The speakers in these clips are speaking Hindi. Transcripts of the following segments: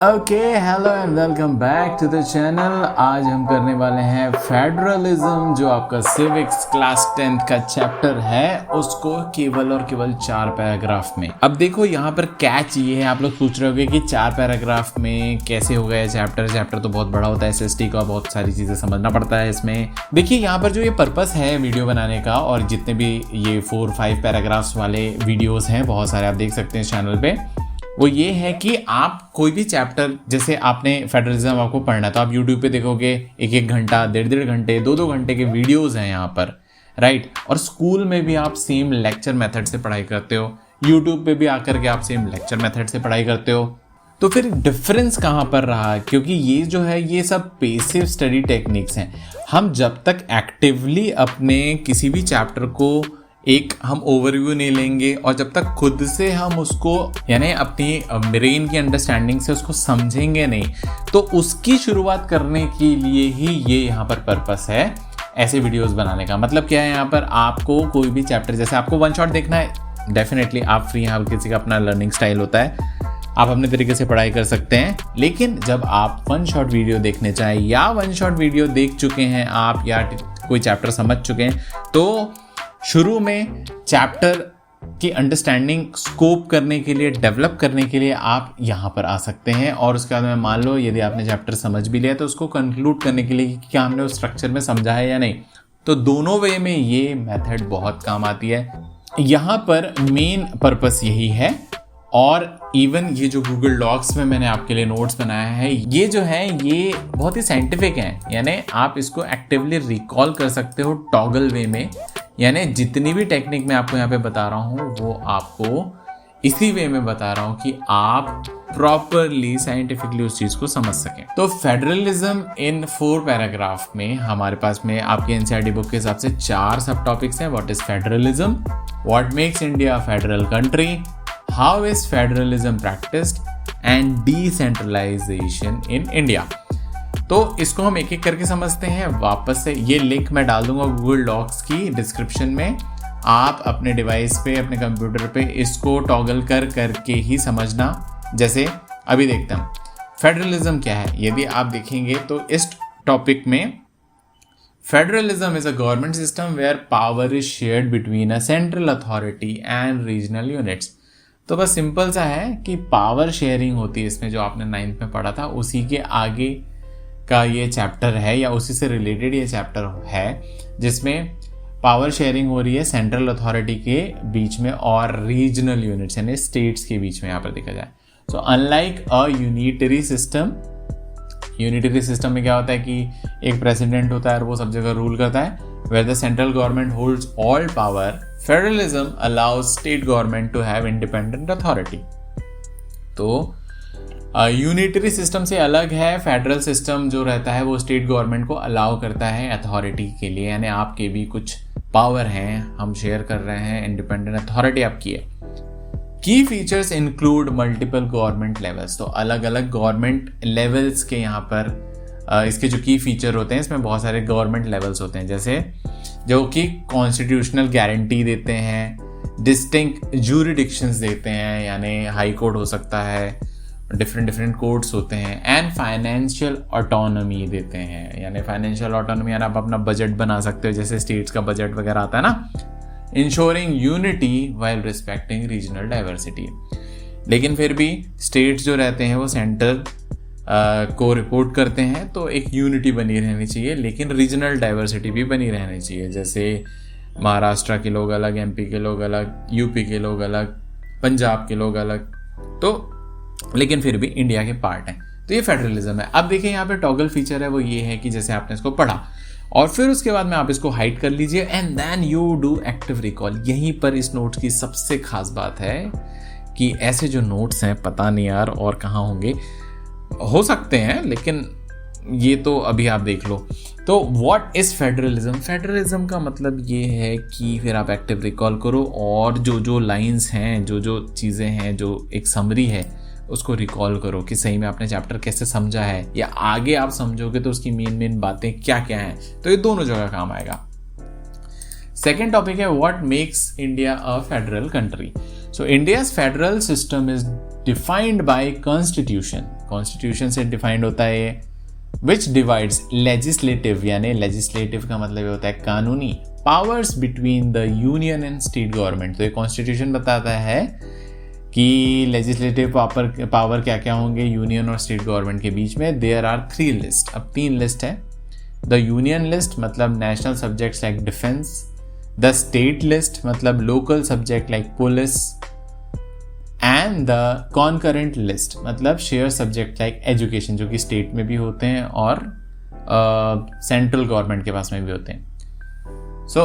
Okay, hello and welcome back to the channel. आज हम करने वाले हैं फेडरलिज्म, जो आपका सिविक्स क्लास 10th का चैप्टर है, उसको केवल और केवल 4 पैराग्राफ में। अब देखो यहाँ पर कैच ये है, आप लोग पूछ रहे होंगे कि 4 पैराग्राफ में कैसे हो गया चैप्टर तो बहुत बड़ा होता है, एसएसटी का बहुत सारी चीज़ें समझना पड़ता है इसमें। देखिए यहाँ पर जो ये पर्पस है वीडियो बनाने का, और जितने भी ये 4-5 पैराग्राफ्स वाले वीडियोस हैं, बहुत सारे आप देख सकते हैं इस चैनल पे, वो ये है कि आप कोई भी चैप्टर, जैसे आपने फेडरलिज्म आपको पढ़ना, तो आप यूट्यूब पे देखोगे 1-1 घंटा, 1.5 घंटे, 2-2 घंटे के वीडियोस हैं यहाँ पर, राइट। और स्कूल में भी आप सेम लेक्चर मेथड से पढ़ाई करते हो, यूट्यूब पे भी आकर के आप सेम लेक्चर मेथड से पढ़ाई करते हो। तो फिर डिफरेंस कहाँ पर रहा? क्योंकि ये जो है ये सब पैसिव स्टडी टेक्निक्स हैं। हम जब तक एक्टिवली अपने किसी भी चैप्टर को एक हम ओवरव्यू नहीं लेंगे, और जब तक खुद से हम उसको यानी अपनी ब्रेन की अंडरस्टैंडिंग से उसको समझेंगे नहीं, तो उसकी शुरुआत करने के लिए ही ये यहाँ पर पर्पस है ऐसे वीडियोस बनाने का। मतलब क्या है, यहाँ पर आपको कोई भी चैप्टर, जैसे आपको वन शॉट देखना है, डेफिनेटली आप फ्री हैं, किसी का अपना लर्निंग स्टाइल होता है, आप अपने तरीके से पढ़ाई कर सकते हैं। लेकिन जब आप वन शॉट वीडियो देखने चाहें, या वन शॉट वीडियो देख चुके हैं आप, या कोई चैप्टर समझ चुके हैं, तो शुरू में चैप्टर की अंडरस्टैंडिंग स्कोप करने के लिए, डेवलप करने के लिए आप यहाँ पर आ सकते हैं। और उसके बाद में मान लो यदि आपने चैप्टर समझ भी लिया, तो उसको कंक्लूड करने के लिए कि क्या हमने उस स्ट्रक्चर में समझा है या नहीं। तो दोनों वे में ये मेथड बहुत काम आती है। यहाँ पर मेन पर्पस यही है। और इवन ये जो गूगल डॉक्स में मैंने आपके लिए नोट्स बनाया है, ये जो है ये बहुत ही साइंटिफिक है, यानी आप इसको एक्टिवली रिकॉल कर सकते हो टॉगल वे में। यानी जितनी भी टेक्निक मैं आपको यहाँ पे बता रहा हूँ, वो आपको इसी वे में बता रहा हूँ कि आप प्रॉपरली साइंटिफिकली उस चीज़ को समझ सकें। तो फेडरलिज्म इन 4 पैराग्राफ में हमारे पास में आपके एनसीईआरटी बुक के हिसाब से 4 सब टॉपिक्स हैं। What is federalism, what makes India a federal country, how is federalism practised, and decentralisation in India. तो इसको हम एक एक करके समझते हैं। वापस से ये लिंक मैं डाल दूंगा गूगल डॉक्स की डिस्क्रिप्शन में। आप अपने डिवाइस पे, अपने कंप्यूटर पे इसको टॉगल करके ही समझना। जैसे अभी देखते हैं फेडरलिज्म क्या है। यदि आप देखेंगे तो इस टॉपिक में federalism is a government system where power is shared between a central authority and regional units. तो बस सिंपल सा है कि पावर शेयरिंग होती है इसमें, जो आपने 9th में पढ़ा था, उसी के आगे का ये चैप्टर है, या उसी से रिलेटेड ये चैप्टर है, जिसमें पावर शेयरिंग हो रही है सेंट्रल अथॉरिटी के बीच में और रीजनल यूनिट्स यानी स्टेट्स के बीच में, यहाँ पर देखा जाए। So unlike a unitary system में क्या होता है कि एक प्रेसिडेंट होता है और वो सब जगह रूल करता है, where the central government holds all power, federalism allows state government to have independent authority. तो यूनिटरी सिस्टम से अलग है फेडरल सिस्टम, जो रहता है वो स्टेट गवर्नमेंट को अलाउ करता है अथॉरिटी के लिए, यानी आपके भी कुछ पावर हैं, हम शेयर कर रहे हैं, इंडिपेंडेंट अथॉरिटी आपकी है। की features include multiple government levels. तो अलग अलग गवर्नमेंट लेवल्स के यहाँ पर इसके जो की फीचर होते हैं, इसमें बहुत सारे गवर्नमेंट लेवल्स होते हैं, जैसे जो कि कॉन्स्टिट्यूशनल गारंटी देते हैं, डिस्टिंक्ट ज्यूरिडिक्शंस देते हैं, यानी हाई कोर्ट हो सकता है, डिफरेंट कोर्ट्स होते हैं, एंड फाइनेंशियल ऑटोनॉमी देते हैं। यानी फाइनेंशियल ऑटोनॉमी यानी आप अपना बजट बना सकते हो, जैसे स्टेट्स का बजट वगैरह आता है ना। Ensuring unity while respecting regional diversity. लेकिन फिर भी स्टेट्स जो रहते हैं वो सेंटर को रिपोर्ट करते हैं, तो एक यूनिटी बनी रहनी चाहिए, लेकिन रीजनल डाइवर्सिटी भी बनी रहनी चाहिए। जैसे महाराष्ट्र के लोग अलग, एमपी के लोग अलग, यूपी के लोग अलग, पंजाब के लोग अलग, तो लेकिन फिर भी इंडिया के पार्ट हैं। तो ये फेडरलिज्म है। अब देखिए यहाँ पे टॉगल फीचर है, वो ये है कि जैसे आपने इसको पढ़ा और फिर उसके बाद में आप इसको हाइड कर लीजिए, and then you do active recall. यहीं पर इस नोट्स की सबसे खास बात है कि ऐसे जो नोट्स हैं, पता नहीं यार और कहाँ होंगे, हो सकते हैं, लेकिन ये तो अभी आप देख लो। तो व्हाट इज फेडरलिज्म? फेडरलिज्म का मतलब ये है कि फिर आप एक्टिव रिकॉल करो, और जो लाइंस हैं, जो चीज़ें हैं, जो एक समरी है, उसको रिकॉल करो कि सही में आपने चैप्टर कैसे समझा है, या आगे आप समझोगे तो उसकी मेन बातें क्या क्या हैं। तो ये दोनों जगह काम आएगा। सेकेंड टॉपिक है what makes India a federal country. So India's federal system is defined by constitution. Constitution से डिफाइंड होता है ये। विच डिवाइड्स लेजिस्लेटिव, यानी लेजिस्लेटिव का मतलब ये होता है कानूनी, powers between the union and state government. तो ये कॉन्स्टिट्यूशन बताता है कि लेजिस्लेटिव पावर क्या क्या होंगे यूनियन और स्टेट गवर्नमेंट के बीच में। देयर आर 3 लिस्ट, अब 3 लिस्ट है। द यूनियन लिस्ट मतलब national subjects like defence, the state list मतलब local subject like police, and the concurrent list मतलब शेयर सब्जेक्ट लाइक एजुकेशन, जो कि स्टेट में भी होते हैं और सेंट्रल गवर्नमेंट के पास में भी होते हैं। So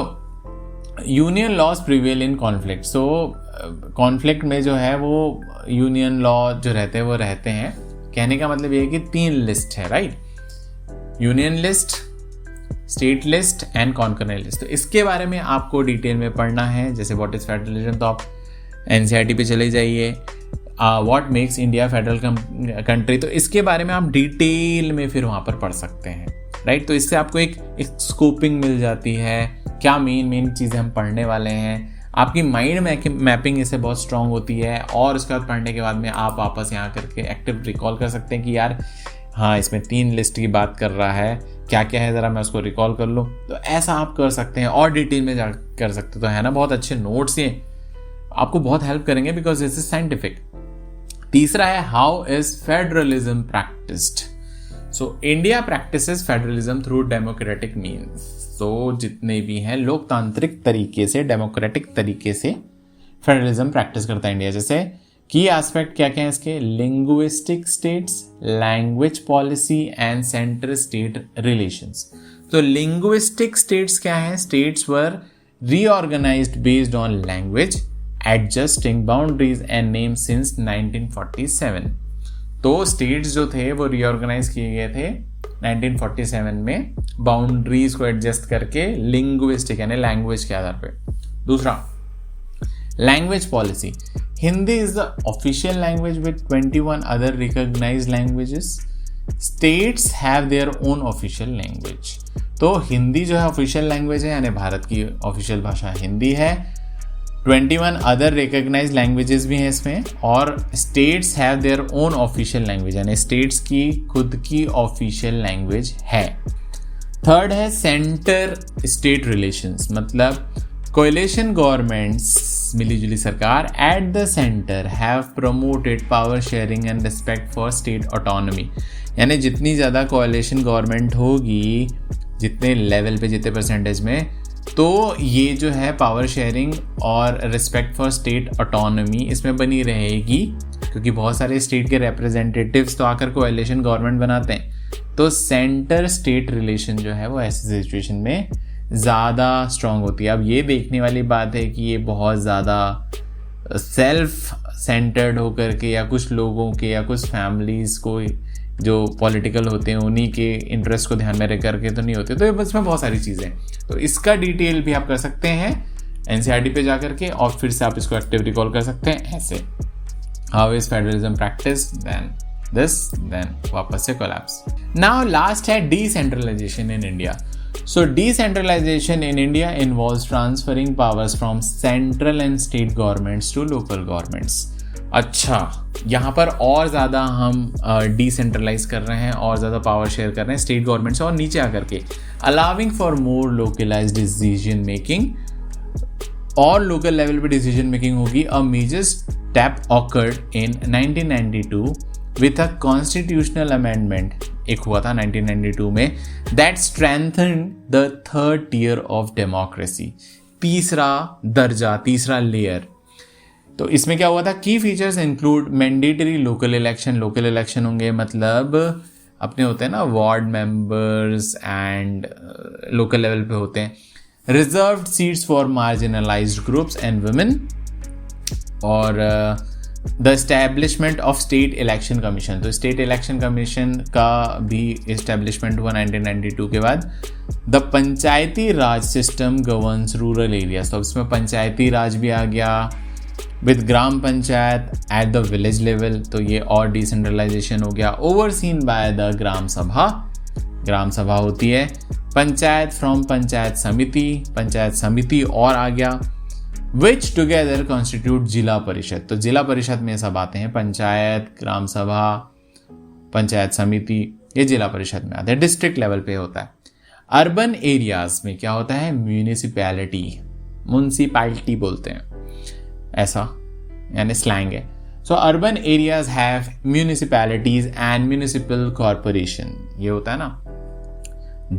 union laws prevail in conflict. So conflict में जो है वो यूनियन लॉ जो रहते हैं वो रहते हैं। कहने का मतलब ये है कि 3 लिस्ट है, right? Union list, state list and concurrent list. तो इसके बारे में आपको डिटेल में पढ़ना है। जैसे व्हाट इज फेडरलिज्म, तो आप एनसीईआरटी पे चले जाइए। What makes India federal country, तो इसके बारे में आप डिटेल में फिर वहाँ पर पढ़ सकते हैं, राइट? तो इससे आपको एक स्कोपिंग मिल जाती है, क्या मेन चीज़ें हम पढ़ने वाले हैं। आपकी माइंड मैपिंग इससे बहुत स्ट्रांग होती है और उसके बाद पढ़ने के बाद में आप वापस यहाँ करके एक्टिव रिकॉल कर सकते हैं कि यार हाँ, इसमें 3 लिस्ट की बात कर रहा है, क्या क्या है ज़रा मैं उसको रिकॉल कर लूँ। तो ऐसा आप कर सकते हैं और डिटेल में जा कर सकते। तो है ना, बहुत अच्छे नोट्स ये आपको बहुत हेल्प करेंगे बिकॉज दिस इज साइंटिफिक। तीसरा है how is federalism practised. So India practices federalism through democratic means. तो जितने भी हैं लोकतांत्रिक तरीके से, डेमोक्रेटिक तरीके से फेडरलिज्म प्रैक्टिस करता है इंडिया। जैसे की एस्पेक्ट क्या क्या है इसके, linguistic states, language policy and centre state relations. तो लिंग्विस्टिक स्टेट्स क्या है, states were reorganized based on language, adjusting boundaries and name since 1947। तो स्टेट्स जो थे वो रीऑर्गेनाइज किए गए थे 1947 में, बाउंड्रीज को एडजस्ट करके लिंग्विस्टिक यानी लैंग्वेज के आधार पे। दूसरा, language policy. Hindi is the official language with 21 other recognised languages. States have their own official language. तो हिंदी जो है ऑफिशियल लैंग्वेज है, यानी भारत की ऑफिशियल भाषा हिंदी है। 21 अदर रिकॉग्नाइज्ड लैंग्वेजेस भी हैं इसमें, और states have their own official language, यानी स्टेट्स की खुद की ऑफिशियल लैंग्वेज है। थर्ड है सेंटर स्टेट रिलेशंस, मतलब कोएलिशन गवर्नमेंट्स, मिलीजुली सरकार at the centre have promoted power sharing and respect for state autonomy. यानी जितनी ज़्यादा कोएलिशन गवर्नमेंट होगी, जितने लेवल पे, जितने परसेंटेज में, तो ये जो है पावर शेयरिंग और रिस्पेक्ट फॉर स्टेट ऑटोनॉमी इसमें बनी रहेगी, क्योंकि बहुत सारे स्टेट के रिप्रेजेंटेटिव्स तो आकर कोएलिशन गवर्नमेंट बनाते हैं। तो सेंटर स्टेट रिलेशन जो है वो ऐसी सिचुएशन में ज़्यादा स्ट्रांग होती है। अब ये देखने वाली बात है कि ये बहुत ज़्यादा सेल्फ सेंटर्ड होकर के या कुछ लोगों के या कुछ फैमिलीज़ को जो पॉलिटिकल होते हैं उन्हीं के इंटरेस्ट को ध्यान में रख करके तो नहीं होते। तो इसमें बहुत सारी चीज़ें, तो इसका डिटेल भी आप कर सकते हैं एनसीईआरटी पे जा करके, और फिर से आप इसको एक्टिव रिकॉल कर सकते हैं ऐसे, how is federalism practice, then this, then वापस से कोलैप्स। नाउ लास्ट है decentralisation in India. So decentralization in India involves transferring powers from central and state governments to local governments. अच्छा, यहाँ पर और ज़्यादा हम डिसेंट्रलाइज कर रहे हैं और ज़्यादा पावर शेयर कर रहे हैं स्टेट गवर्नमेंट से और नीचे आकर के, allowing for more localized decision making, और लोकल लेवल पे डिसीजन मेकिंग होगी। A major step occurred in 1992 with a constitutional amendment, एक हुआ था 1992 में, that strengthened the third tier of democracy, तीसरा दर्जा, तीसरा लेयर। तो इसमें क्या हुआ था, की features include mandatory local election, local election होंगे मतलब अपने होते हैं ना ward members and local level पे होते हैं, reserved seats for marginalized groups and women, और the establishment of state election commission. तो स्टेट इलेक्शन कमीशन का भी इस्टेब्लिशमेंट हुआ 1992 के बाद। The panchayati raj system governs rural areas, तो इसमें पंचायती राज भी आ गया with gram panchayat at the village level, तो ये और डिसेंट्रलाइजेशन हो गया। ओवरसीन बाय द ग्राम सभा, ग्राम सभा होती है। पंचायत फ्रॉम पंचायत समिति और आ गया, विच टुगेदर कॉन्स्टिट्यूट जिला परिषद। तो जिला परिषद में सब आते हैं, पंचायत, ग्राम सभा पंचायत समिति, ये जिला परिषद में आते हैं, डिस्ट्रिक्ट लेवल पे होता है। अर्बन एरियाज में क्या होता है, म्यूनिसिपैलिटी, म्युनिसिपैलिटी बोलते हैं, ऐसा यानी स्लैंग है। So urban areas have municipalities and municipal corporation, ये होता है ना।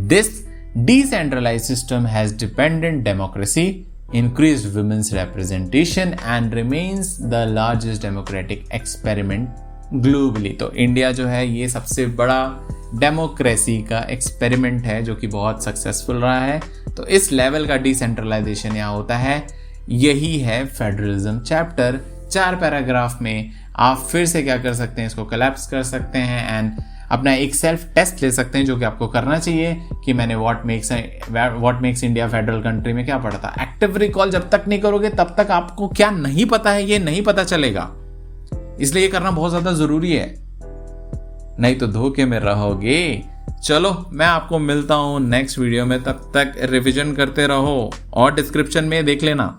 This decentralised system has dependent democracy, increased women's representation and remains the largest democratic experiment globally। तो इंडिया जो है ये सबसे बड़ा डेमोक्रेसी का एक्सपेरिमेंट है जो कि बहुत सक्सेसफुल रहा है। तो इस लेवल का डिसेंट्रलाइजेशन यहाँ होता है, यही है फेडरलिज्म चैप्टर। 4 पैराग्राफ में आप फिर से क्या कर सकते हैं, इसको कोलैप्स कर सकते हैं एंड अपना एक सेल्फ टेस्ट ले सकते हैं, जो कि आपको करना चाहिए कि मैंने what makes India federal country में क्या पढ़ा था। एक्टिव रिकॉल जब तक नहीं करोगे तब तक आपको क्या नहीं पता है ये नहीं पता चलेगा, इसलिए ये करना बहुत ज्यादा जरूरी है, नहीं तो धोखे में रहोगे। चलो मैं आपको मिलता हूं नेक्स्ट वीडियो में, तब तक रिवीजन करते रहो और डिस्क्रिप्शन में देख लेना।